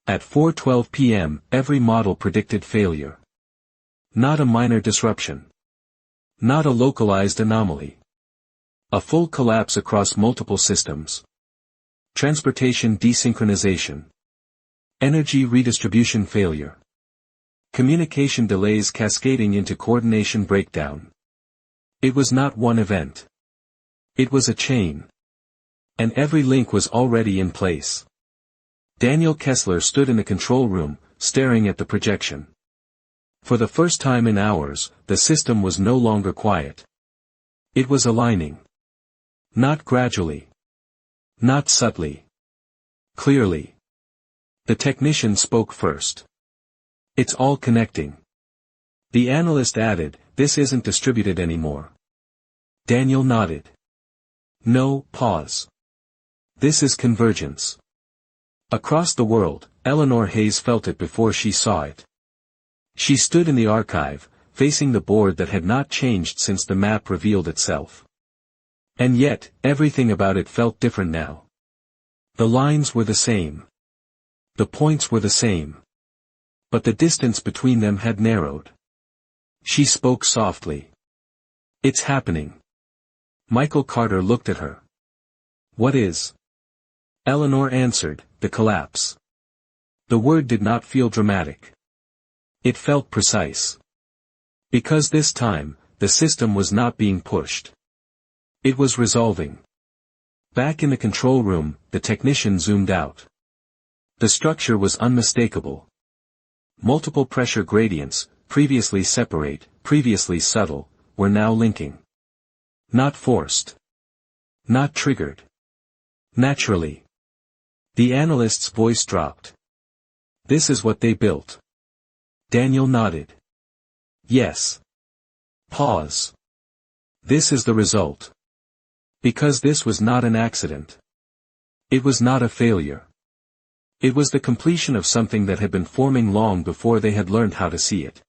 At 4:12 p.m., every model predicted failure. Not a minor disruption. Not a localized anomaly. A full collapse across multiple systems. Transportation desynchronization. Energy redistribution failure. Communication delays cascading into coordination breakdown. It was not one event. It was a chain. And every link was already in place. Daniel Kessler stood in the control room, staring at the projection. For the first time in hours, the system was no longer quiet. It was aligning. Not gradually. Not subtly. Clearly. The technician spoke first. It's all connecting. The analyst added, this isn't distributed anymore. Daniel nodded. No, pause. This is convergence. Across the world, Eleanor Hayes felt it before she saw it. She stood in the archive, facing the board that had not changed since the map revealed itself. And yet, everything about it felt different now. The lines were the same. The points were the same. But the distance between them had narrowed. She spoke softly. It's happening. Michael Carter looked at her. What is? Eleanor answered, the collapse. The word did not feel dramatic. It felt precise. Because this time, the system was not being pushed. It was resolving. Back in the control room, the technician zoomed out. The structure was unmistakable. Multiple pressure gradients, previously separate, previously subtle, were now linking. Not forced. Not triggered. Naturally. The analyst's voice dropped. This is what they built. Daniel nodded. Yes. Pause. This is the result. Because this was not an accident. It was not a failure. It was the completion of something that had been forming long before they had learned how to see it.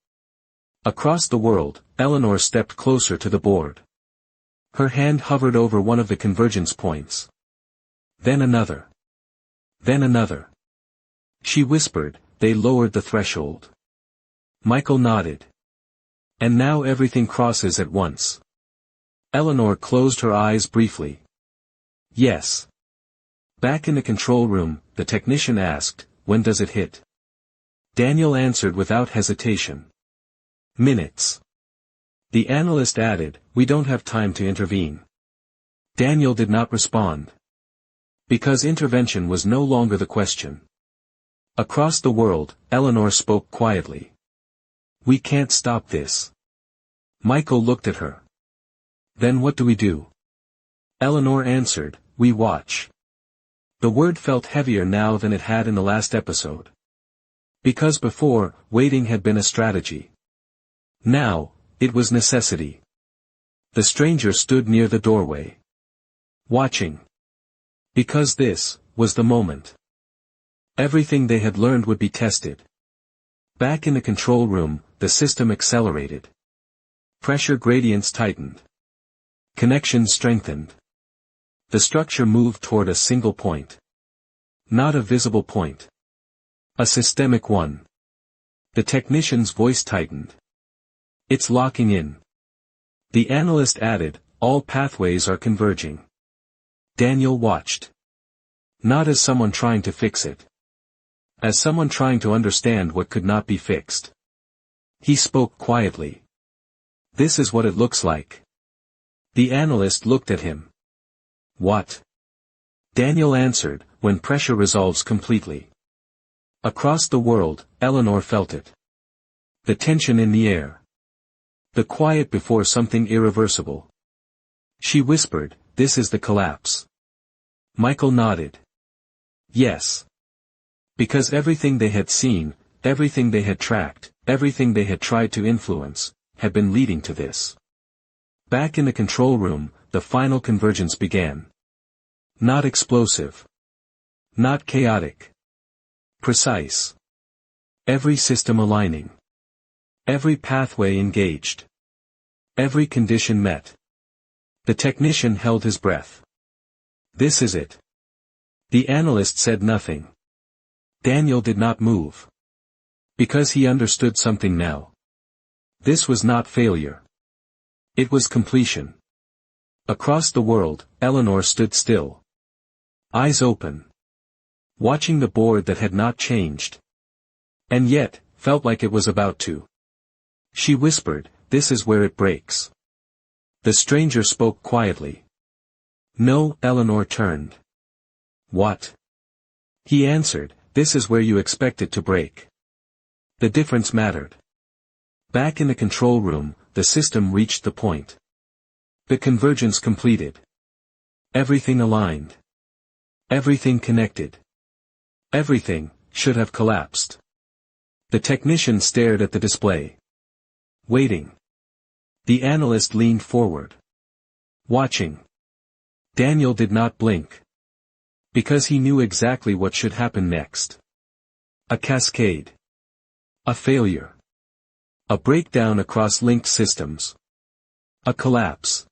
Across the world, Eleanor stepped closer to the board. Her hand hovered over one of the convergence points. Then another. Then another. She whispered, they lowered the threshold. Michael nodded. And now everything crosses at once. Eleanor closed her eyes briefly. Yes. Back in the control room, the technician asked, when does it hit? Daniel answered without hesitation. Minutes. The analyst added, we don't have time to intervene. Daniel did not respond. Because intervention was no longer the question. Across the world, Eleanor spoke quietly. We can't stop this. Michael looked at her. Then what do we do? Eleanor answered, we watch. The word felt heavier now than it had in the last episode. Because before, waiting had been a strategy. Now, it was necessity. The stranger stood near the doorway. Watching. Because this was the moment. Everything they had learned would be tested. Back in the control room, the system accelerated. Pressure gradients tightened. Connections strengthened. The structure moved toward a single point. Not a visible point. A systemic one. The technician's voice tightened. It's locking in. The analyst added, all pathways are converging. Daniel watched. Not as someone trying to fix it. As someone trying to understand what could not be fixed. He spoke quietly. This is what it looks like. The analyst looked at him. What? Daniel answered, when pressure resolves completely. Across the world, Eleanor felt it. The tension in the air. The quiet before something irreversible. She whispered, this is the collapse. Michael nodded. Yes. Because everything they had seen, everything they had tracked, everything they had tried to influence, had been leading to this. Back in the control room, the final convergence began. Not explosive. Not chaotic. Precise. Every system aligning. Every pathway engaged. Every condition met. The technician held his breath. This is it. The analyst said nothing. Daniel did not move. Because he understood something now. This was not failure. It was completion. Across the world, Eleanor stood still. Eyes open. Watching the board that had not changed. And yet, felt like it was about to. She whispered, "This is where it breaks." The stranger spoke quietly. No, Eleanor turned. What? He answered, "This is where you expect it to break." The difference mattered. Back in the control room, the system reached the point. The convergence completed. Everything aligned. Everything connected. Everything should have collapsed. The technician stared at the display. Waiting. The analyst leaned forward. Watching. Daniel did not blink. Because he knew exactly what should happen next. A cascade. A failure. A breakdown across linked systems. A collapse.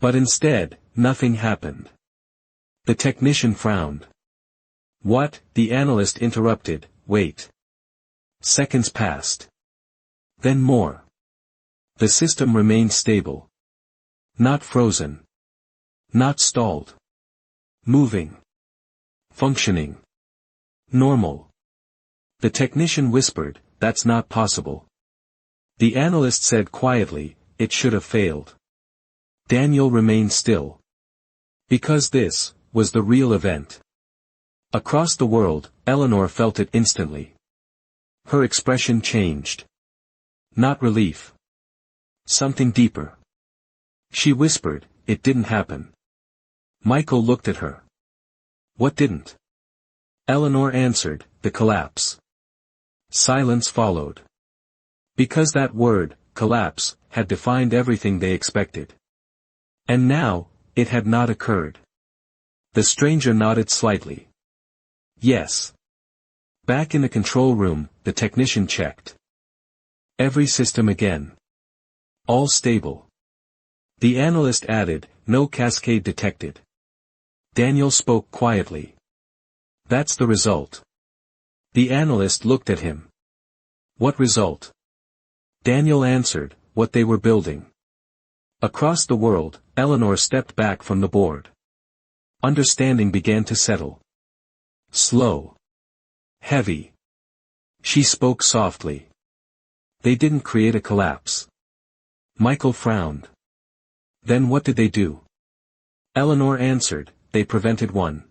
But instead, nothing happened. The technician frowned. What? The analyst interrupted, wait. Seconds passed. Then more. The system remained stable. Not frozen. Not stalled. Moving. Functioning. Normal. The technician whispered, "That's not possible." The analyst said quietly, "It should have failed." Daniel remained still. Because this was the real event. Across the world, Eleanor felt it instantly. Her expression changed. Not relief. Something deeper. She whispered, "It didn't happen." Michael looked at her. What didn't? Eleanor answered, "The collapse." Silence followed. Because that word, collapse, had defined everything they expected. And now, it had not occurred. The stranger nodded slightly. Yes. Back in the control room, the technician checked. Every system again. All stable. The analyst added, "No cascade detected." Daniel spoke quietly. "That's the result." The analyst looked at him. "What result?" Daniel answered, "What they were building." Across the world, Eleanor stepped back from the board. Understanding began to settle. Slow. Heavy. She spoke softly. They didn't create a collapse. Michael frowned. Then what did they do? Eleanor answered, "They prevented one."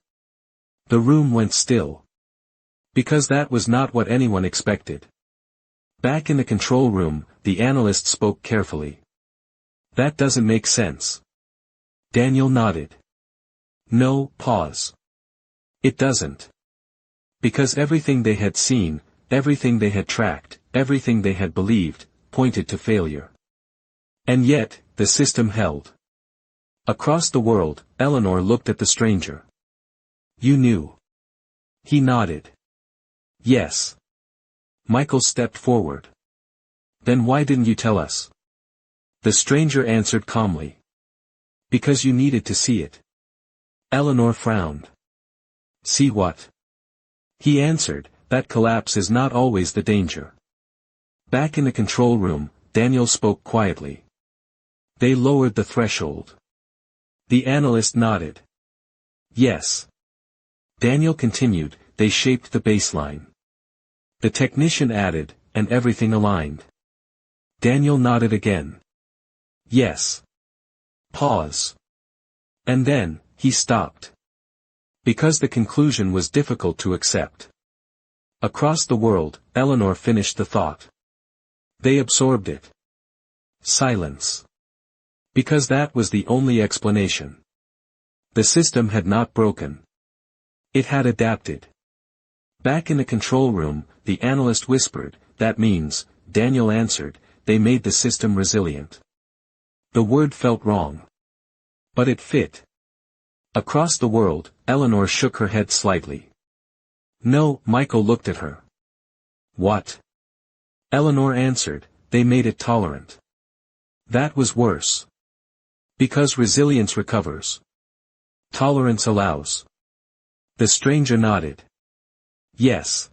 The room went still. Because that was not what anyone expected. Back in the control room, the analyst spoke carefully. "That doesn't make sense." Daniel nodded. No, pause. It doesn't. Because everything they had seen, everything they had tracked, everything they had believed, pointed to failure. And yet, the system held. Across the world, Eleanor looked at the stranger. "You knew." He nodded. "Yes." Michael stepped forward. "Then why didn't you tell us?" The stranger answered calmly. "Because you needed to see it." Eleanor frowned. "See what?" He answered, "That collapse is not always the danger." Back in the control room, Daniel spoke quietly. They lowered the threshold. The analyst nodded. Yes. Daniel continued, "They shaped the baseline." The technician added, "And everything aligned." Daniel nodded again. Yes. Pause. And then, he stopped. Because the conclusion was difficult to accept. Across the world, Eleanor finished the thought. They absorbed it. Silence. Because that was the only explanation. The system had not broken. It had adapted. Back in the control room, the analyst whispered, "That means," Daniel answered, "they made the system resilient." The word felt wrong. But it fit. Across the world, Eleanor shook her head slightly. No, Michael looked at her. What? Eleanor answered, "They made it tolerant." That was worse. Because resilience recovers. Tolerance allows. The stranger nodded. Yes.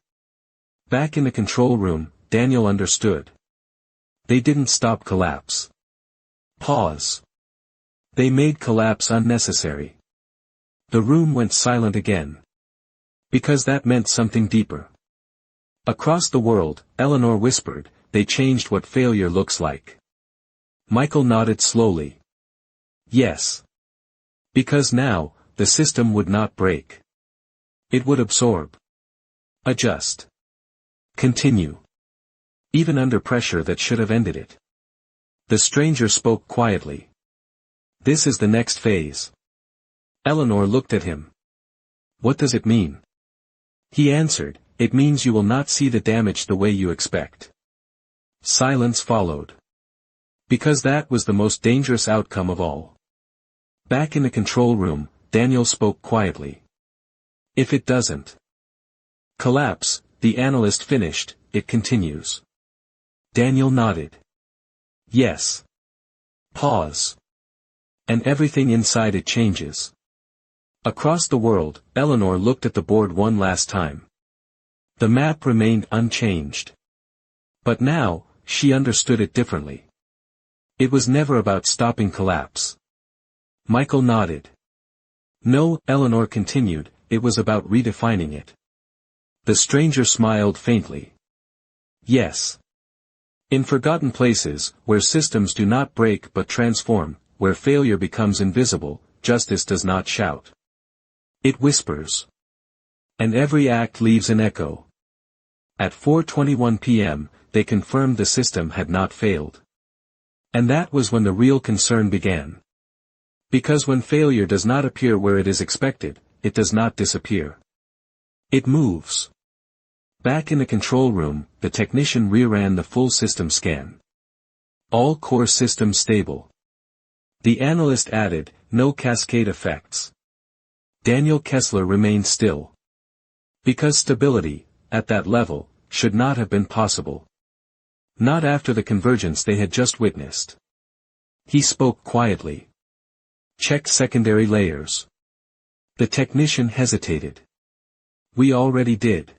Back in the control room, Daniel understood. They didn't stop collapse. Pause. They made collapse unnecessary. The room went silent again. Because that meant something deeper. Across the world, Eleanor whispered, they changed what failure looks like. Michael nodded slowly. Yes. Because now, the system would not break. It would absorb. Adjust. Continue. Even under pressure that should have ended it. The stranger spoke quietly. This is the next phase. Eleanor looked at him. What does it mean? He answered, it means you will not see the damage the way you expect. Silence followed. Because that was the most dangerous outcome of all. Back in the control room, Daniel spoke quietly. If it doesn't collapse, the analyst finished, it continues. Daniel nodded. Yes. Pause. And everything inside it changes. Across the world, Eleanor looked at the board one last time. The map remained unchanged. But now, she understood it differently. It was never about stopping collapse. Michael nodded. No, Eleanor continued, it was about redefining it. The stranger smiled faintly. Yes. In forgotten places, where systems do not break but transform, where failure becomes invisible, justice does not shout. It whispers. And every act leaves an echo. At 4:21 p.m., they confirmed the system had not failed. And that was when the real concern began. Because when failure does not appear where it is expected, it does not disappear. It moves. Back in the control room, the technician reran the full system scan. All core systems stable. The analyst added, no cascade effects. Daniel Kessler remained still. Because stability, at that level, should not have been possible. Not after the convergence they had just witnessed. He spoke quietly. Check secondary layers. The technician hesitated. We already did.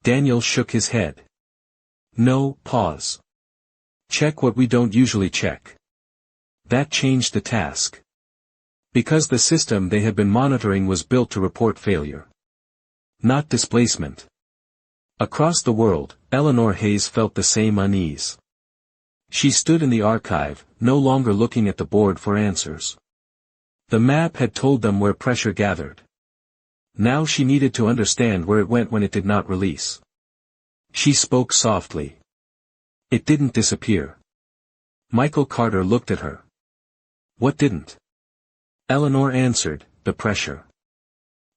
Daniel shook his head. No, pause. Check what we don't usually check. That changed the task. Because the system they had been monitoring was built to report failure. Not displacement. Across the world, Eleanor Hayes felt the same unease. She stood in the archive, no longer looking at the board for answers. The map had told them where pressure gathered. Now she needed to understand where it went when it did not release. She spoke softly. It didn't disappear. Michael Carter looked at her. What didn't? Eleanor answered, the pressure.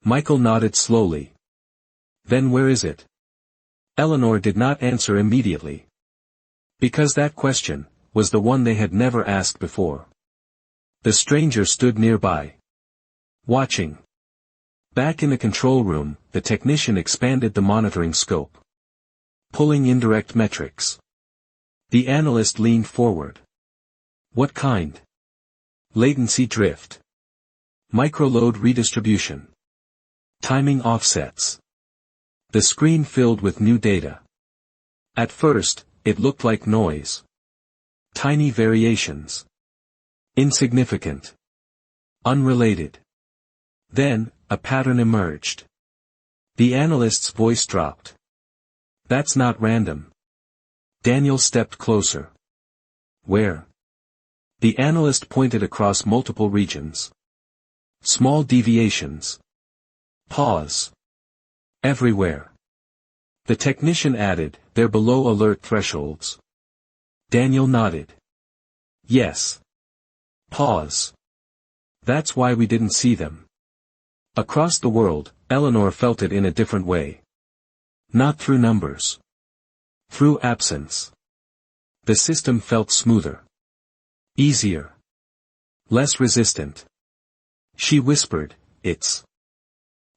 Michael nodded slowly. Then where is it? Eleanor did not answer immediately. Because that question was the one they had never asked before. The stranger stood nearby. Watching. Back in the control room, the technician expanded the monitoring scope. Pulling indirect metrics. The analyst leaned forward. What kind? Latency drift. Microload redistribution. Timing offsets. The screen filled with new data. At first, it looked like noise. Tiny variations. Insignificant. Unrelated. Then, a pattern emerged. The analyst's voice dropped. That's not random. Daniel stepped closer. Where? The analyst pointed across multiple regions. Small deviations. Pause. Everywhere. The technician added, they're below alert thresholds. Daniel nodded. Yes. Pause. That's why we didn't see them. Across the world, Eleanor felt it in a different way. Not through numbers. Through absence. The system felt smoother. Easier. Less resistant. She whispered, it's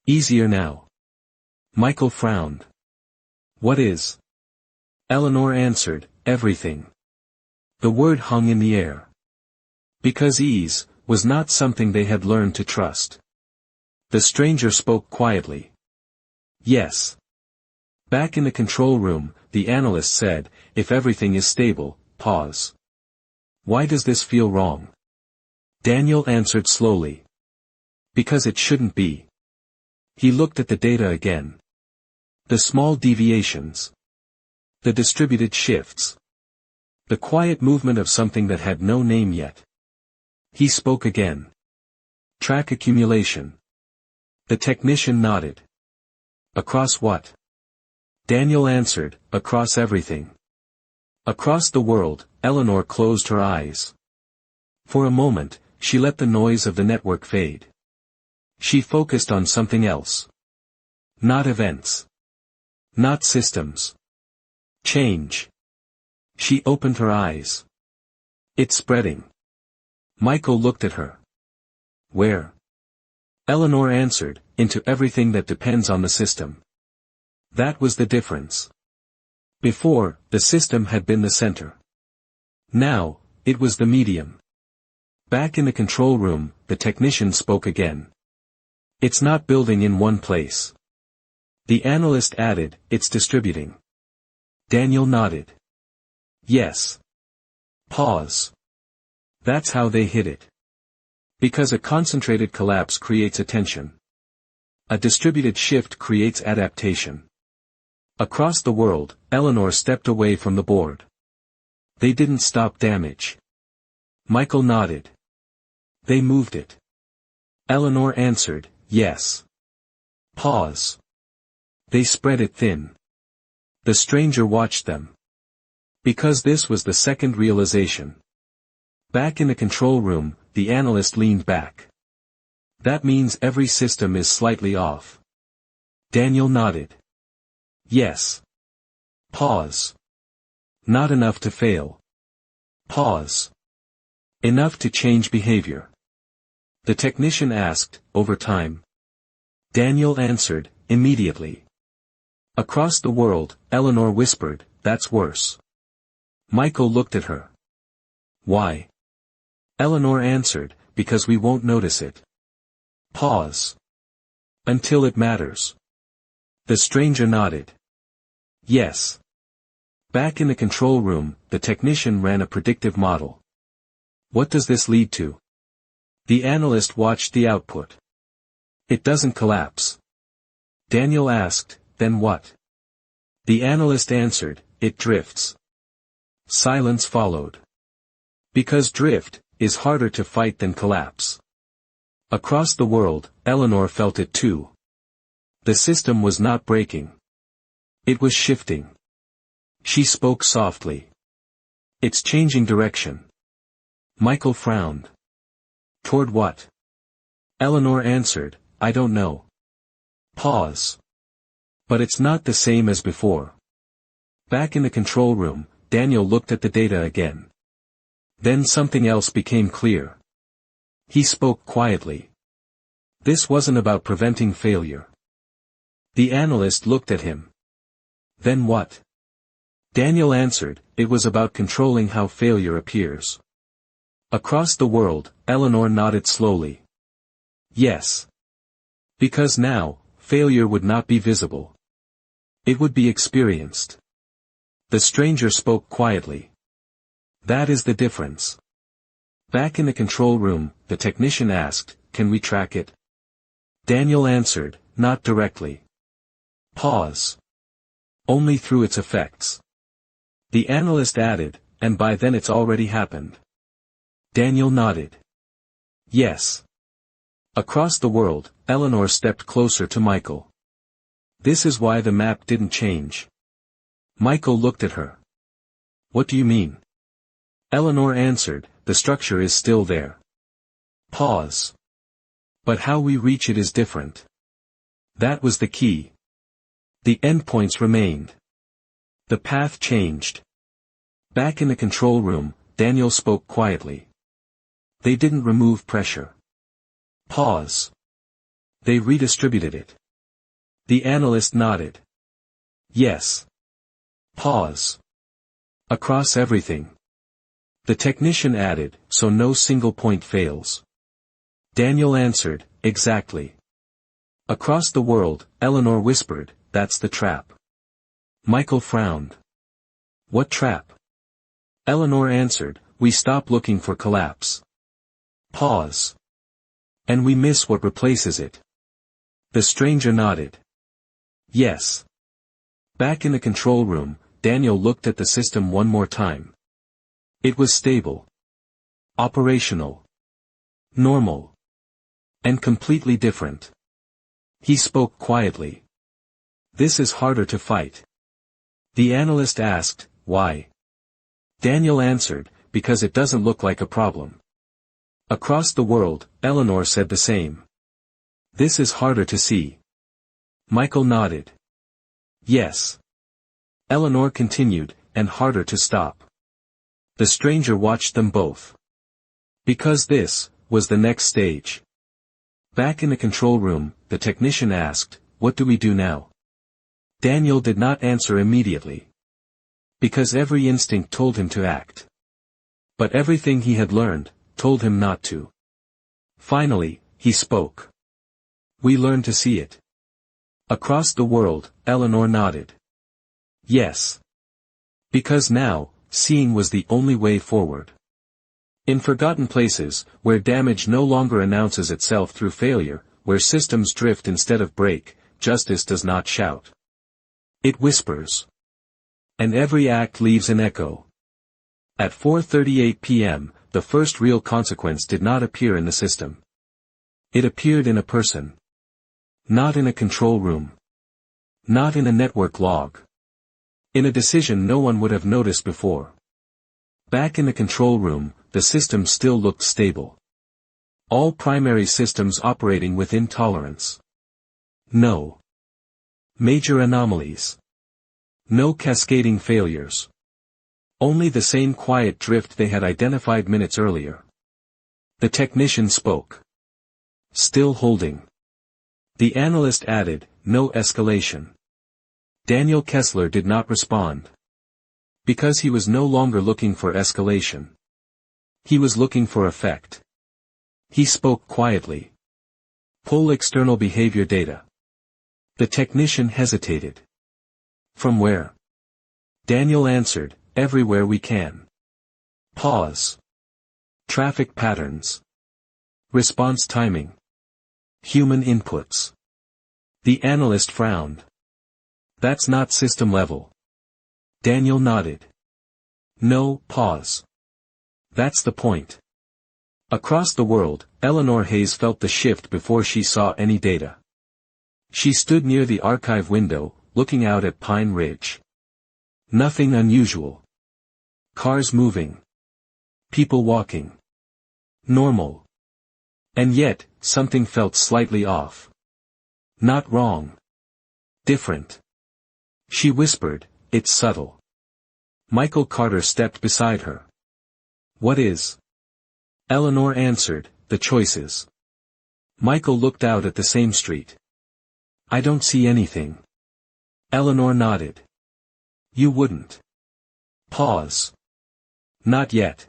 easier now. Michael frowned. What is? Eleanor answered, everything. The word hung in the air. Because ease was not something they had learned to trust. The stranger spoke quietly. Yes. Back in the control room, the analyst said, if everything is stable, pause. Why does this feel wrong? Daniel answered slowly. Because it shouldn't be. He looked at the data again. The small deviations. The distributed shifts. The quiet movement of something that had no name yet. He spoke again. Track accumulation. The technician nodded. Across what? Daniel answered, across everything. Across the world, Eleanor closed her eyes. For a moment, she let the noise of the network fade. She focused on something else. Not events. Not systems. Change. She opened her eyes. It's spreading. Michael looked at her. Where? Eleanor answered, into everything that depends on the system. That was the difference. Before, the system had been the center. Now, it was the medium. Back in the control room, the technician spoke again. It's not building in one place. The analyst added, it's distributing. Daniel nodded. Yes. Pause. That's how they hit it. Because a concentrated collapse creates attention. A distributed shift creates adaptation. Across the world, Eleanor stepped away from the board. They didn't stop damage. Michael nodded. They moved it. Eleanor answered, yes. Pause. They spread it thin. The stranger watched them. Because this was the second realization. Back in the control room, the analyst leaned back. That means every system is slightly off. Daniel nodded. Yes. Pause. Not enough to fail. Pause. Enough to change behavior. The technician asked, over time. Daniel answered, immediately. Across the world, Eleanor whispered, that's worse. Michael looked at her. Why? Eleanor answered, because we won't notice it. Pause. Until it matters. The stranger nodded. Yes. Back in the control room, the technician ran a predictive model. What does this lead to? The analyst watched the output. It doesn't collapse. Daniel asked, then what? The analyst answered, it drifts. Silence followed. Because drift is harder to fight than collapse. Across the world, Eleanor felt it too. The system was not breaking. It was shifting. She spoke softly. It's changing direction. Michael frowned. Toward what? Eleanor answered, I don't know. Pause. But it's not the same as before. Back in the control room, Daniel looked at the data again. Then something else became clear. He spoke quietly. This wasn't about preventing failure. The analyst looked at him. Then what? Daniel answered, it was about controlling how failure appears. Across the world, Eleanor nodded slowly. Yes. Because now, failure would not be visible. It would be experienced. The stranger spoke quietly. That is the difference. Back in the control room, the technician asked, can we track it? Daniel answered, not directly. Pause. Only through its effects. The analyst added, and by then it's already happened. Daniel nodded. Yes. Across the world, Eleanor stepped closer to Michael. This is why the map didn't change. Michael looked at her. What do you mean? Eleanor answered, the structure is still there. Pause. But how we reach it is different. That was the key. The endpoints remained. The path changed. Back in the control room, Daniel spoke quietly. They didn't remove pressure. Pause. They redistributed it. The analyst nodded. Yes. Pause. Across everything. The technician added, so no single point fails. Daniel answered, exactly. Across the world, Eleanor whispered, that's the trap. Michael frowned. What trap? Eleanor answered, we stop looking for collapse. Pause. And we miss what replaces it. The stranger nodded. Yes. Back in the control room, Daniel looked at the system one more time. It was stable. Operational. Normal. And completely different. He spoke quietly. This is harder to fight. The analyst asked, why? Daniel answered, because it doesn't look like a problem. Across the world, Eleanor said the same. This is harder to see. Michael nodded. Yes. Eleanor continued, and harder to stop. The stranger watched them both. Because this was the next stage. Back in the control room, the technician asked, what do we do now? Daniel did not answer immediately. Because every instinct told him to act. But everything he had learned told him not to. Finally, he spoke. We learn to see it. Across the world, Eleanor nodded. Yes. Because now, seeing was the only way forward. In forgotten places, where damage no longer announces itself through failure, where systems drift instead of break, justice does not shout. It whispers. And every act leaves an echo. At 4:38 p.m., the first real consequence did not appear in the system. It appeared in a person. Not in a control room. Not in a network log. In a decision no one would have noticed before. Back in the control room, the system still looked stable. All primary systems operating within tolerance. No major anomalies. No cascading failures. Only the same quiet drift they had identified minutes earlier. The technician spoke. Still holding. The analyst added, no escalation. Daniel Kessler did not respond. Because he was no longer looking for escalation. He was looking for effect. He spoke quietly. Pull external behavior data. The technician hesitated. From where? Daniel answered, everywhere we can. Pause. Traffic patterns. Response timing. Human inputs. The analyst frowned. That's not system level. Daniel nodded. No, pause. That's the point. Across the world, Eleanor Hayes felt the shift before she saw any data. She stood near the archive window, looking out at Pine Ridge. Nothing unusual. Cars moving. People walking. Normal. And yet, something felt slightly off. Not wrong. Different. She whispered, it's subtle. Michael Carter stepped beside her. What is? Eleanor answered, the choices. Michael looked out at the same street. I don't see anything. Eleanor nodded. You wouldn't. Pause. Not yet.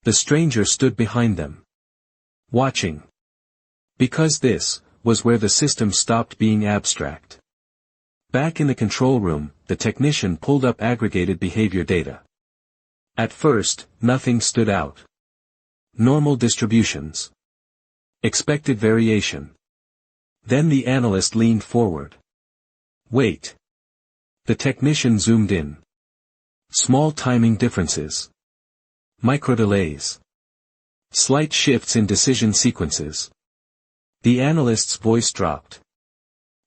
The stranger stood behind them. Watching. Because this was where the system stopped being abstract. Back in the control room, the technician pulled up aggregated behavior data. At first, nothing stood out. Normal distributions. Expected variation. Then the analyst leaned forward. Wait. The technician zoomed in. Small timing differences. Microdelays. Slight shifts in decision sequences. The analyst's voice dropped.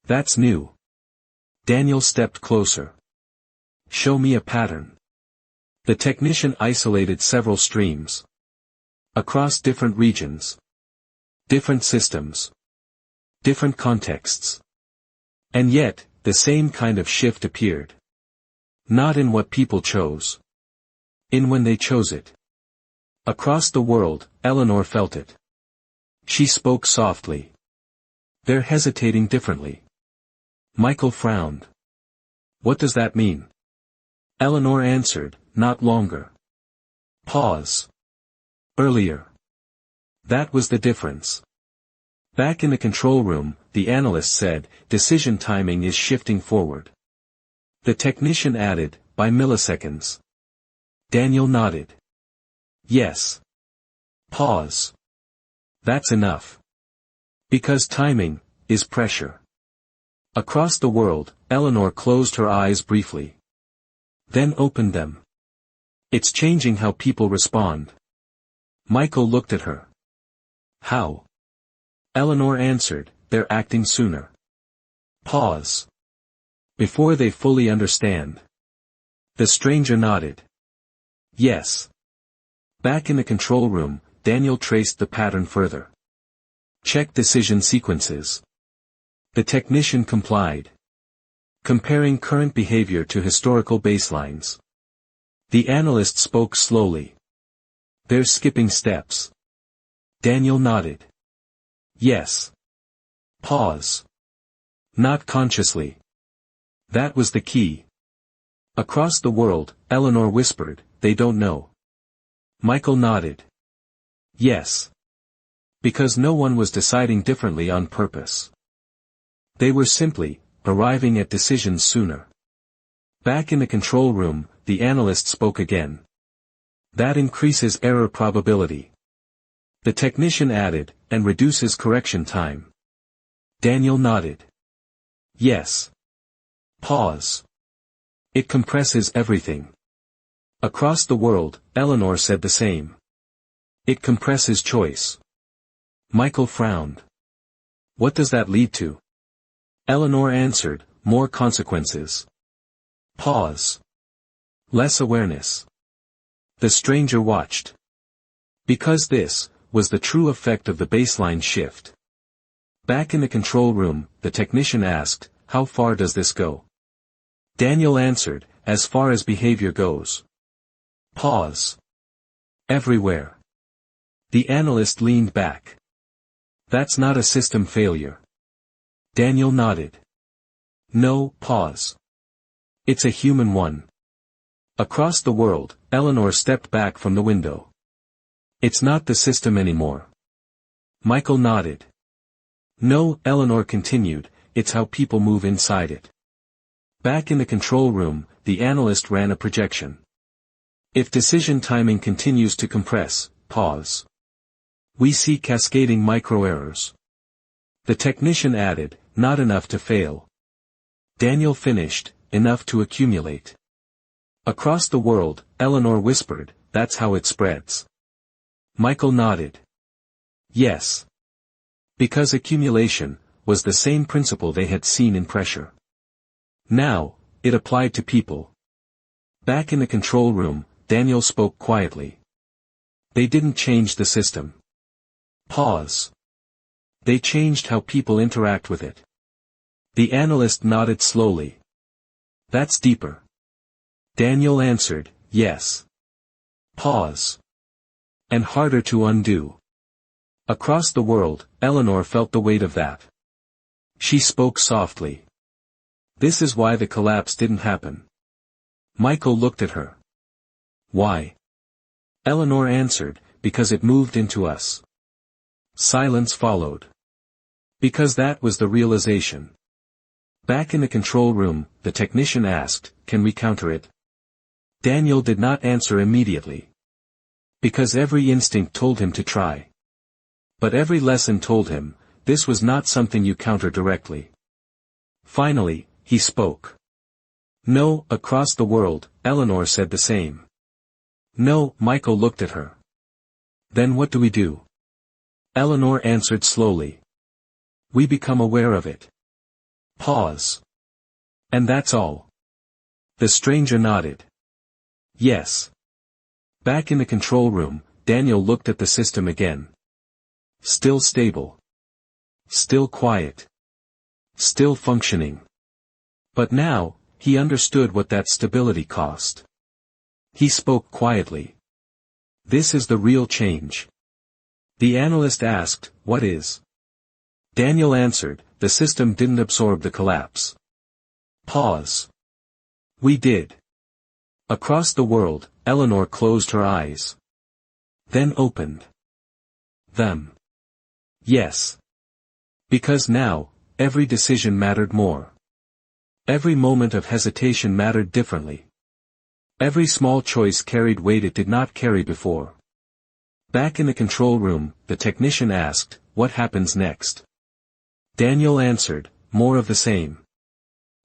That's new. Daniel stepped closer. Show me a pattern. The technician isolated several streams. Across different regions. Different systems. Different contexts. And yet, the same kind of shift appeared. Not in what people chose. In when they chose it. Across the world, Eleanor felt it. She spoke softly. They're hesitating differently. Michael frowned. What does that mean? Eleanor answered, not longer. Pause. Earlier. That was the difference. Back in the control room, the analyst said, decision timing is shifting forward. The technician added, by milliseconds. Daniel nodded. Yes. Pause. That's enough. Because timing is pressure. Across the world, Eleanor closed her eyes briefly. Then opened them. It's changing how people respond. Michael looked at her. How? Eleanor answered, they're acting sooner. Pause. Before they fully understand. The stranger nodded. Yes. Back in the control room, Daniel traced the pattern further. Check decision sequences. The technician complied. Comparing current behavior to historical baselines. The analyst spoke slowly. They're skipping steps. Daniel nodded. Yes. Pause. Not consciously. That was the key. Across the world, Eleanor whispered, they don't know. Michael nodded. Yes. Because no one was deciding differently on purpose. They were simply arriving at decisions sooner. Back in the control room, the analyst spoke again. That increases error probability. The technician added, and reduces correction time. Daniel nodded. Yes. Pause. It compresses everything. Across the world, Eleanor said the same. It compresses choice. Michael frowned. What does that lead to? Eleanor answered, more consequences. Pause. Less awareness. The stranger watched. Because this was the true effect of the baseline shift. Back in the control room, the technician asked, how far does this go? Daniel answered, as far as behavior goes. Pause. Everywhere. The analyst leaned back. That's not a system failure. Daniel nodded. No, pause. It's a human one. Across the world, Eleanor stepped back from the window. It's not the system anymore. Michael nodded. No, Eleanor continued, it's how people move inside it. Back in the control room, the analyst ran a projection. If decision timing continues to compress, pause. We see cascading microerrors. The technician added, not enough to fail. Daniel finished, enough to accumulate. Across the world, Eleanor whispered, that's how it spreads. Michael nodded. Yes. Because accumulation was the same principle they had seen in pressure. Now, it applied to people. Back in the control room, Daniel spoke quietly. They didn't change the system. Pause. They changed how people interact with it. The analyst nodded slowly. That's deeper. Daniel answered, yes. Pause. And harder to undo. Across the world, Eleanor felt the weight of that. She spoke softly. This is why the collapse didn't happen. Michael looked at her. Why? Eleanor answered, because it moved into us. Silence followed. Because that was the realization. Back in the control room, the technician asked, can we counter it? Daniel did not answer immediately. Because every instinct told him to try. But every lesson told him, this was not something you counter directly. Finally, he spoke. No, across the world, Eleanor said the same. No, Michael looked at her. Then what do we do? Eleanor answered slowly. We become aware of it. Pause. And that's all. The stranger nodded. Yes. Back in the control room, Daniel looked at the system again. Still stable. Still quiet. Still functioning. But now, he understood what that stability cost. He spoke quietly. This is the real change. The analyst asked, what is? Daniel answered, the system didn't absorb the collapse. Pause. We did. Across the world, Eleanor closed her eyes. Then opened them. Yes. Because now, every decision mattered more. Every moment of hesitation mattered differently. Every small choice carried weight it did not carry before. Back in the control room, the technician asked, "What happens next?" Daniel answered, "More of the same."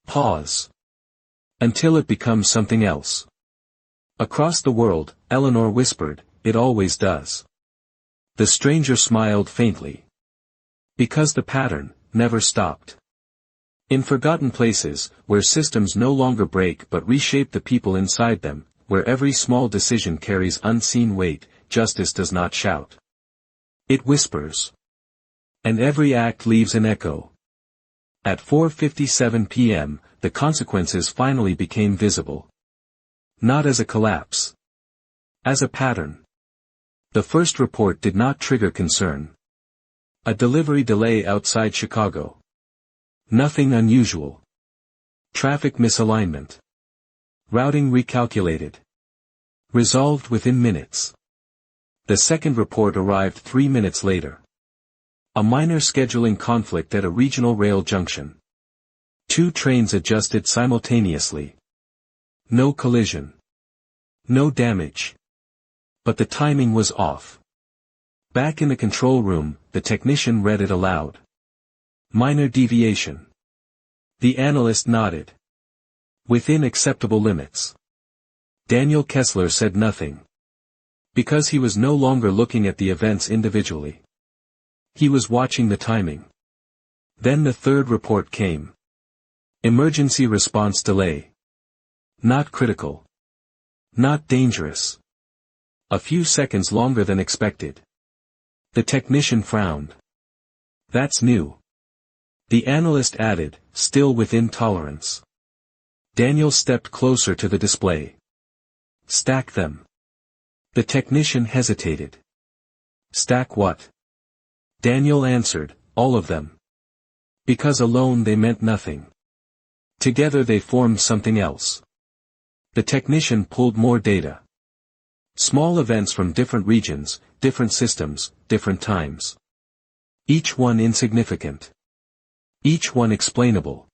Pause. "Until it becomes something else." Across the world, Eleanor whispered, "It always does." The stranger smiled faintly. Because the pattern never stopped. In forgotten places, where systems no longer break but reshape the people inside them, where every small decision carries unseen weight, justice does not shout. It whispers. And every act leaves an echo. At 4:57 p.m., the consequences finally became visible. Not as a collapse. As a pattern. The first report did not trigger concern. A delivery delay outside Chicago. Nothing unusual. Traffic misalignment. Routing recalculated. Resolved within minutes. The second report arrived 3 minutes later. A minor scheduling conflict at a regional rail junction. 2 trains adjusted simultaneously. No collision. No damage. But the timing was off. Back in the control room, the technician read it aloud. Minor deviation. The analyst nodded. Within acceptable limits. Daniel Kessler said nothing. Because he was no longer looking at the events individually. He was watching the timing. Then the third report came. Emergency response delay. Not critical. Not dangerous. A few seconds longer than expected. The technician frowned. That's new. The analyst added, still within tolerance. Daniel stepped closer to the display. Stack them. The technician hesitated. Stack what? Daniel answered, all of them. Because alone they meant nothing. Together they formed something else. The technician pulled more data. Small events from different regions, different systems, different times. Each one insignificant. Each one explainable.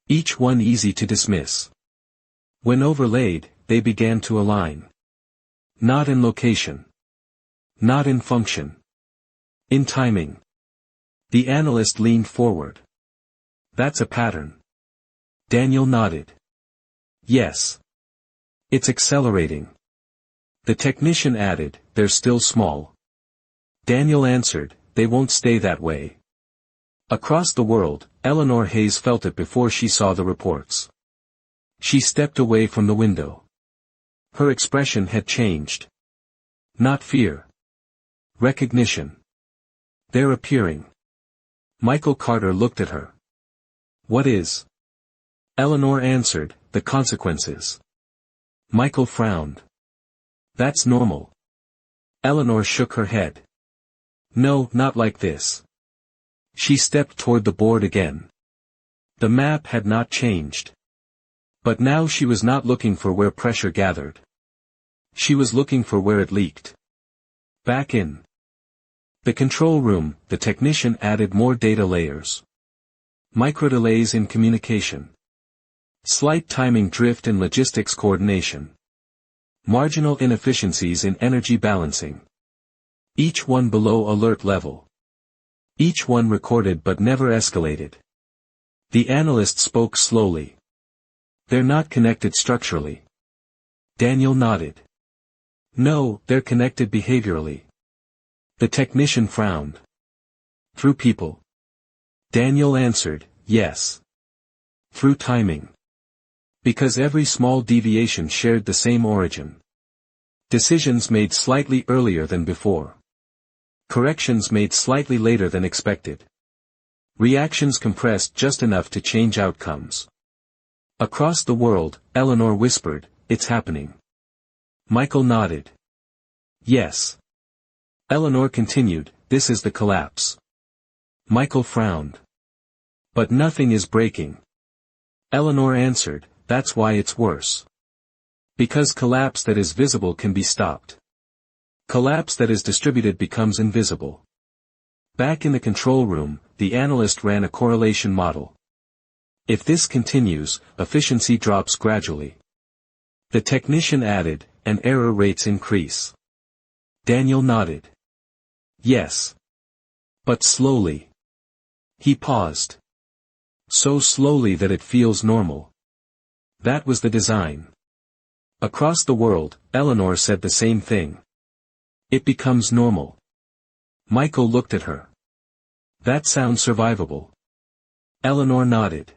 Each one easy to dismiss. When overlaid, they began to align. Not in location. Not in function. In timing. The analyst leaned forward. That's a pattern. Daniel nodded. Yes. It's accelerating. The technician added, they're still small. Daniel answered, they won't stay that way. Across the world, Eleanor Hayes felt it before she saw the reports. She stepped away from the window. Her expression had changed. Not fear. Recognition. They're appearing. Michael Carter looked at her. What is? Eleanor answered, the consequences. Michael frowned. That's normal. Eleanor shook her head. No, not like this. She stepped toward the board again. The map had not changed. But now she was not looking for where pressure gathered. She was looking for where it leaked. Back in the control room, the technician added more data layers. Microdelays in communication. Slight timing drift in logistics coordination. Marginal inefficiencies in energy balancing. Each one below alert level. Each one recorded but never escalated. The analyst spoke slowly. They're not connected structurally. Daniel nodded. No, they're connected behaviorally. The technician frowned. Through people. Daniel answered, yes. Through timing. Because every small deviation shared the same origin. Decisions made slightly earlier than before. Corrections made slightly later than expected. Reactions compressed just enough to change outcomes. Across the world, Eleanor whispered, it's happening. Michael nodded. Yes. Eleanor continued, this is the collapse. Michael frowned. But nothing is breaking. Eleanor answered, that's why it's worse. Because collapse that is visible can be stopped. Collapse that is distributed becomes invisible. Back in the control room, the analyst ran a correlation model. If this continues, efficiency drops gradually. The technician added, and error rates increase. Daniel nodded. Yes. But slowly. He paused. So slowly that it feels normal. That was the design. Across the world, Eleanor said the same thing. It becomes normal. Michael looked at her. That sounds survivable. Eleanor nodded.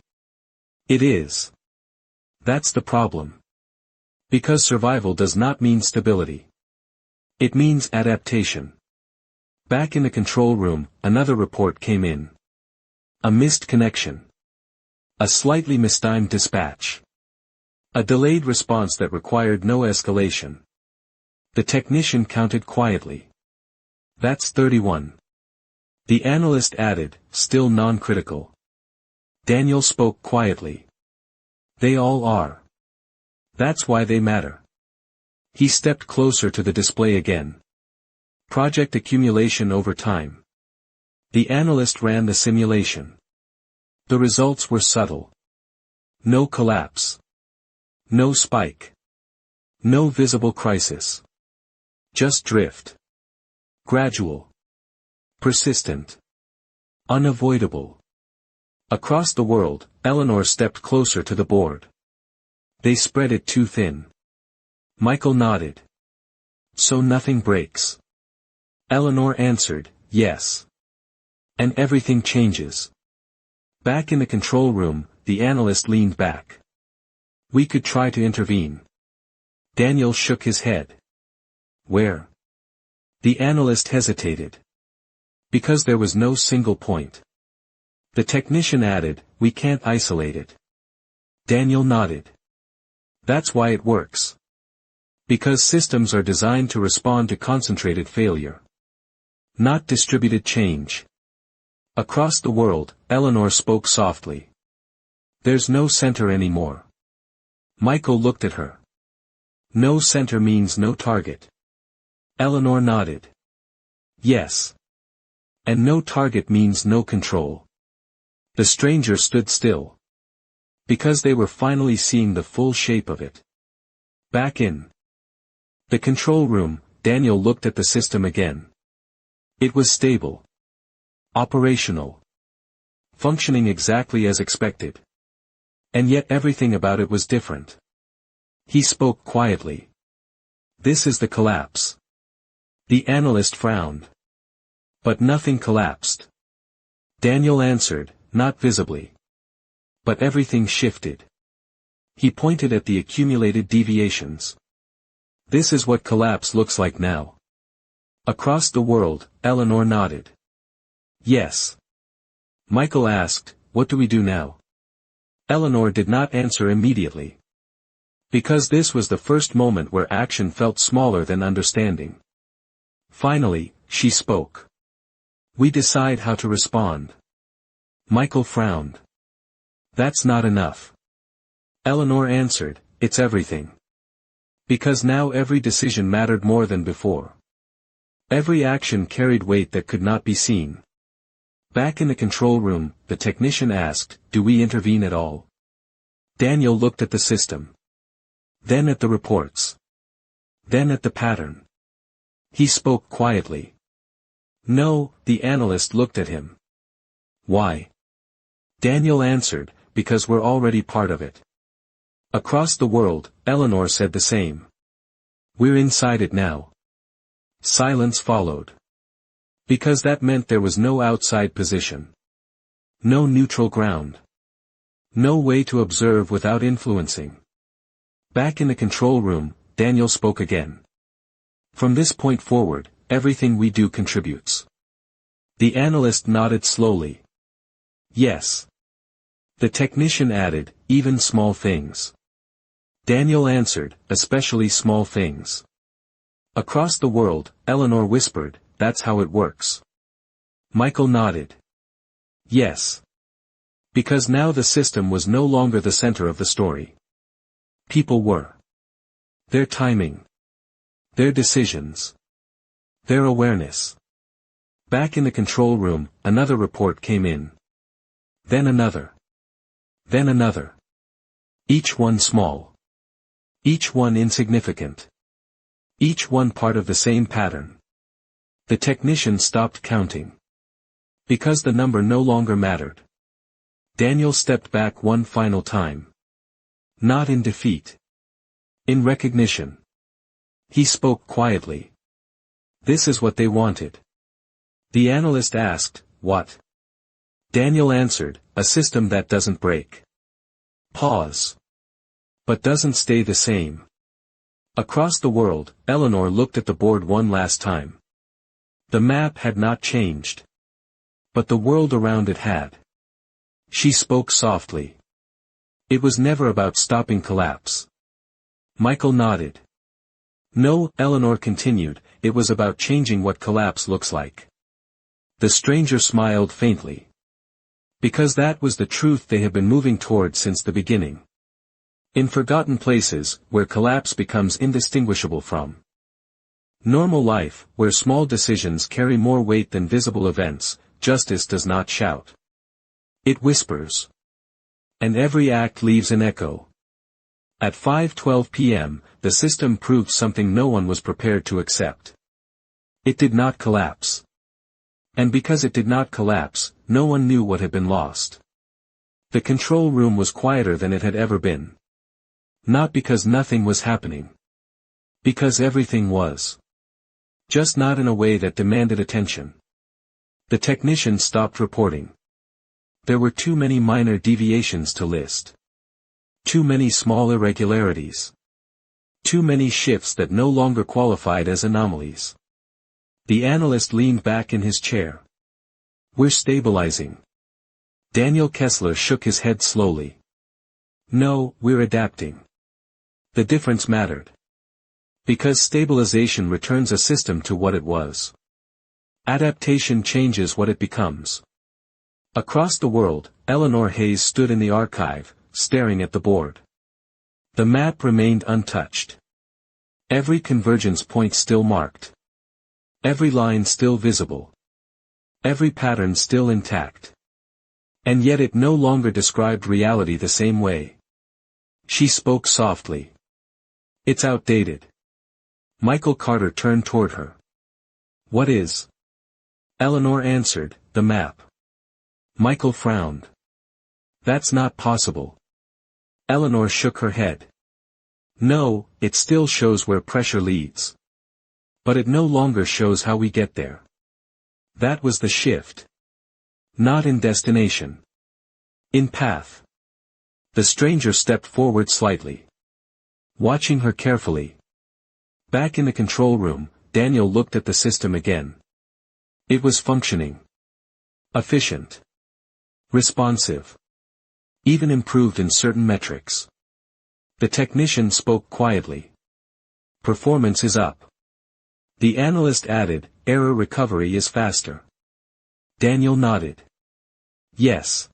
It is. That's the problem. Because survival does not mean stability. It means adaptation. Back in the control room, another report came in. A missed connection. A slightly mistimed dispatch. A delayed response that required no escalation. The technician counted quietly. That's 31. The analyst added, still non-critical. Daniel spoke quietly. They all are. That's why they matter. He stepped closer to the display again. Project accumulation over time. The analyst ran the simulation. The results were subtle. No collapse. No spike. No visible crisis. Just drift. Gradual. Persistent. Unavoidable. Across the world, Eleanor stepped closer to the board. They spread it too thin. Michael nodded. So nothing breaks. Eleanor answered, yes. And everything changes. Back in the control room, the analyst leaned back. We could try to intervene. Daniel shook his head. Where? The analyst hesitated. Because there was no single point. The technician added, we can't isolate it. Daniel nodded. That's why it works. Because systems are designed to respond to concentrated failure. Not distributed change. Across the world, Eleanor spoke softly. There's no center anymore. Michael looked at her. No center means no target. Eleanor nodded. Yes. And no target means no control. The stranger stood still. Because they were finally seeing the full shape of it. Back in the control room, Daniel looked at the system again. It was stable. Operational. Functioning exactly as expected. And yet everything about it was different. He spoke quietly. This is the collapse. The analyst frowned. But nothing collapsed. Daniel answered, not visibly. But everything shifted. He pointed at the accumulated deviations. This is what collapse looks like now. Across the world, Eleanor nodded. Yes. Michael asked, what do we do now? Eleanor did not answer immediately. Because this was the first moment where action felt smaller than understanding. Finally, she spoke. We decide how to respond. Michael frowned. That's not enough. Eleanor answered, it's everything. Because now every decision mattered more than before. Every action carried weight that could not be seen. Back in the control room, the technician asked, do we intervene at all? Daniel looked at the system. Then at the reports. Then at the pattern. He spoke quietly. No, the analyst looked at him. Why? Daniel answered, because we're already part of it. Across the world, Eleanor said the same. We're inside it now. Silence followed. Because that meant there was no outside position. No neutral ground. No way to observe without influencing. Back in the control room, Daniel spoke again. From this point forward, everything we do contributes. The analyst nodded slowly. Yes. The technician added, even small things. Daniel answered, especially small things. Across the world, Eleanor whispered, that's how it works. Michael nodded. Yes. Because now the system was no longer the center of the story. People were. Their timing. Their decisions. Their awareness. Back in the control room, another report came in. Then another. Then another. Each one small. Each one insignificant. Each one part of the same pattern. The technician stopped counting. Because the number no longer mattered. Daniel stepped back one final time. Not in defeat. In recognition. He spoke quietly. This is what they wanted. The analyst asked, what? Daniel answered, a system that doesn't break. Pause. But doesn't stay the same. Across the world, Eleanor looked at the board one last time. The map had not changed. But the world around it had. She spoke softly. It was never about stopping collapse. Michael nodded. No, Eleanor continued, it was about changing what collapse looks like. The stranger smiled faintly. Because that was the truth they had been moving toward since the beginning. In forgotten places, where collapse becomes indistinguishable from normal life, where small decisions carry more weight than visible events, justice does not shout. It whispers. And every act leaves an echo. At 5:12 p.m., the system proved something no one was prepared to accept. It did not collapse. And because it did not collapse, no one knew what had been lost. The control room was quieter than it had ever been. Not because nothing was happening. Because everything was. Just not in a way that demanded attention. The technician stopped reporting. There were too many minor deviations to list. Too many small irregularities. Too many shifts that no longer qualified as anomalies. The analyst leaned back in his chair. We're stabilizing. Daniel Kessler shook his head slowly. No, we're adapting. The difference mattered. Because stabilization returns a system to what it was. Adaptation changes what it becomes. Across the world, Eleanor Hayes stood in the archive, staring at the board. The map remained untouched. Every convergence point still marked. Every line still visible. Every pattern still intact. And yet it no longer described reality the same way. She spoke softly. It's outdated. Michael Carter turned toward her. What is? Eleanor answered, the map. Michael frowned. That's not possible. Eleanor shook her head. No, it still shows where pressure leads. But it no longer shows how we get there. That was the shift. Not in destination. In path. The stranger stepped forward slightly. Watching her carefully. Back in the control room, Daniel looked at the system again. It was functioning. Efficient. Responsive. Even improved in certain metrics. The technician spoke quietly. Performance is up. The analyst added, error recovery is faster. Daniel nodded. Yes.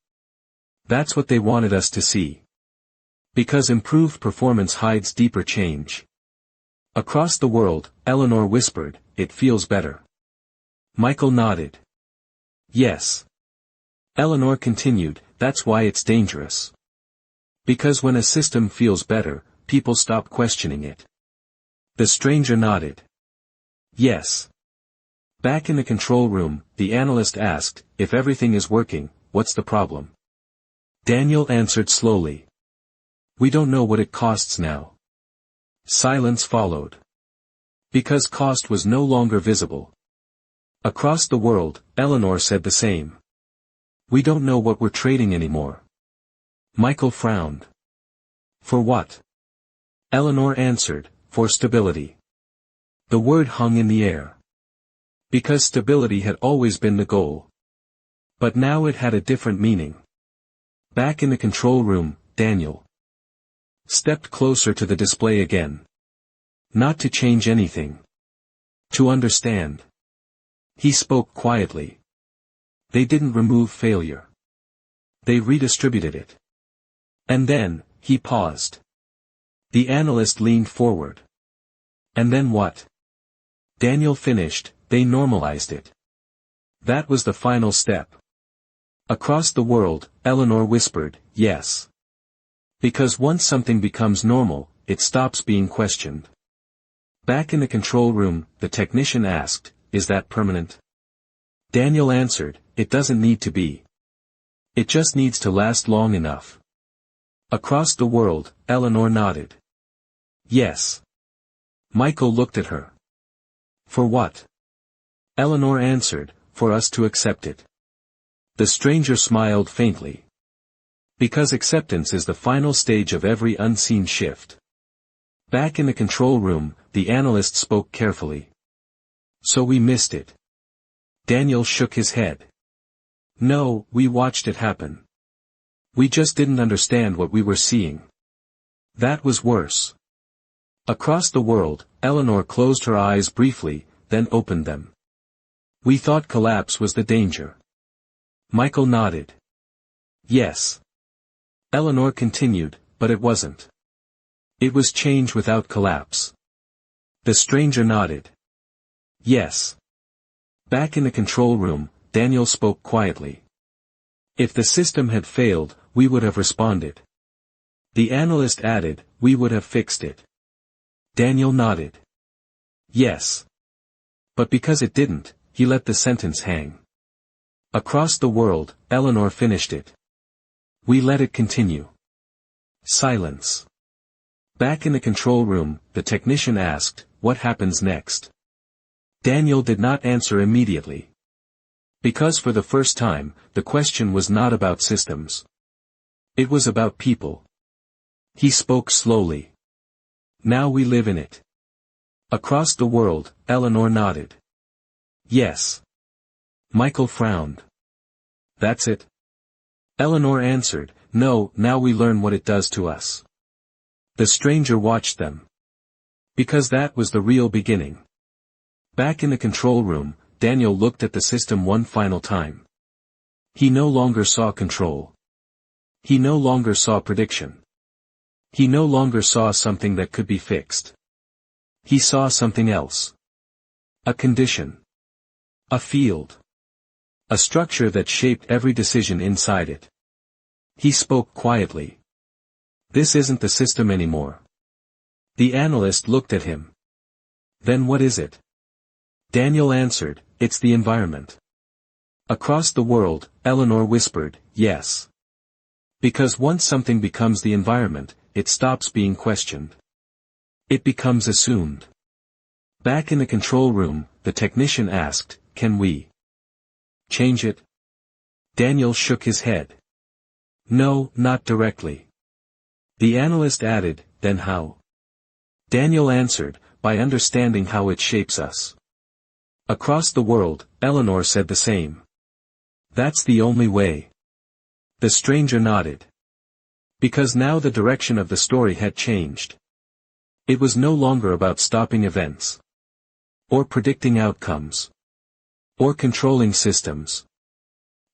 That's what they wanted us to see. Because improved performance hides deeper change. Across the world, Eleanor whispered, it feels better. Michael nodded. Yes. Eleanor continued, that's why it's dangerous. Because when a system feels better, people stop questioning it. The stranger nodded. Yes. Back in the control room, the analyst asked, if everything is working, what's the problem? Daniel answered slowly. We don't know what it costs now. Silence followed. Because cost was no longer visible. Across the world, Eleanor said the same. We don't know what we're trading anymore. Michael frowned. For what? Eleanor answered, for stability. The word hung in the air. Because stability had always been the goal. But now it had a different meaning. Back in the control room, Daniel stepped closer to the display again. Not to change anything. To understand. He spoke quietly. They didn't remove failure. They redistributed it. And then, he paused. The analyst leaned forward. And then what? Daniel finished, they normalized it. That was the final step. Across the world, Eleanor whispered, yes. Because once something becomes normal, it stops being questioned. Back in the control room, the technician asked, "Is that permanent?" Daniel answered, "It doesn't need to be. It just needs to last long enough." Across the world, Eleanor nodded. "Yes." Michael looked at her. "For what?" Eleanor answered, "For us to accept it." The stranger smiled faintly. Because acceptance is the final stage of every unseen shift. Back in the control room, the analyst spoke carefully. "So we missed it." Daniel shook his head. "No, we watched it happen. We just didn't understand what we were seeing. That was worse." Across the world, Eleanor closed her eyes briefly, then opened them. "We thought collapse was the danger." Michael nodded. "Yes." Eleanor continued, "But it wasn't. It was change without collapse." The stranger nodded. "Yes." Back in the control room, Daniel spoke quietly. "If the system had failed, we would have responded." The analyst added, "We would have fixed it." Daniel nodded. "Yes." But because it didn't, he let the sentence hang. Across the world, Eleanor finished it. "We let it continue." Silence. Back in the control room, the technician asked, "What happens next?" Daniel did not answer immediately. Because for the first time, the question was not about systems. It was about people. He spoke slowly. "Now we live in it." Across the world, Eleanor nodded. "Yes." Michael frowned. "That's it?" Eleanor answered, "No, now we learn what it does to us." The stranger watched them. Because that was the real beginning. Back in the control room, Daniel looked at the system one final time. He no longer saw control. He no longer saw prediction. He no longer saw something that could be fixed. He saw something else. A condition. A field. A structure that shaped every decision inside it. He spoke quietly. "This isn't the system anymore." The analyst looked at him. "Then what is it?" Daniel answered, "It's the environment." Across the world, Eleanor whispered, "Yes." Because once something becomes the environment, it stops being questioned. It becomes assumed. Back in the control room, the technician asked, "Can we change it?" Daniel shook his head. "No, not directly." The analyst added, "Then how?" Daniel answered, "By understanding how it shapes us." Across the world, Eleanor said the same. "That's the only way." The stranger nodded. Because now the direction of the story had changed. It was no longer about stopping events. Or predicting outcomes. Or controlling systems.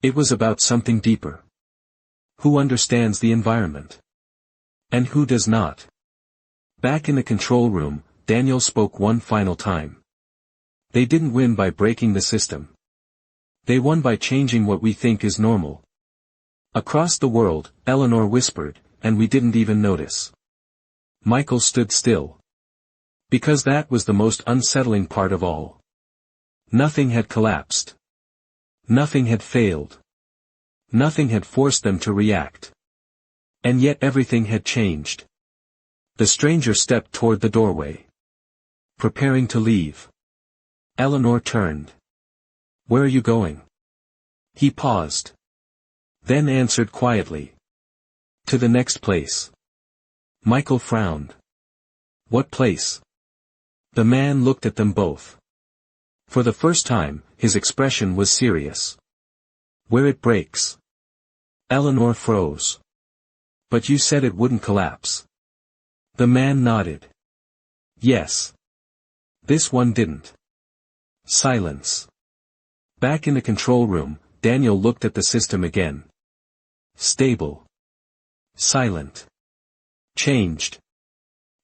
It was about something deeper. Who understands the environment? And who does not? Back in the control room, Daniel spoke one final time. They didn't win by breaking the system. They won by changing what we think is normal. Across the world, Eleanor whispered, "And we didn't even notice." Michael stood still. Because that was the most unsettling part of all. Nothing had collapsed. Nothing had failed. Nothing had forced them to react. And yet everything had changed. The stranger stepped toward the doorway. Preparing to leave. Eleanor turned. "Where are you going?" He paused. Then answered quietly. "To the next place." Michael frowned. "What place?" The man looked at them both. For the first time, his expression was serious. "Where it breaks." Eleanor froze. "But you said it wouldn't collapse." The man nodded. "Yes. This one didn't." Silence. Back in the control room, Daniel looked at the system again. Stable. Silent. Changed.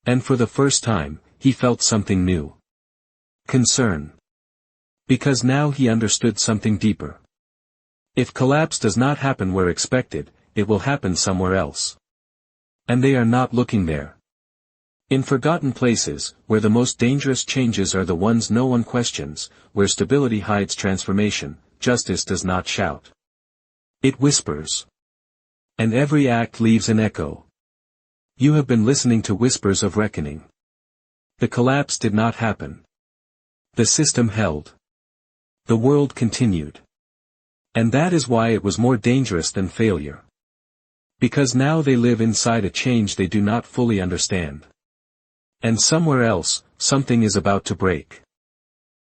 And for the first time, he felt something new. Concern. Because now he understood something deeper. If collapse does not happen where expected, it will happen somewhere else. And they are not looking there. In forgotten places, where the most dangerous changes are the ones no one questions, where stability hides transformation, justice does not shout. It whispers. And every act leaves an echo. You have been listening to whispers of reckoning. The collapse did not happen. The system held. The world continued. And that is why it was more dangerous than failure. Because now they live inside a change they do not fully understand. And somewhere else, something is about to break.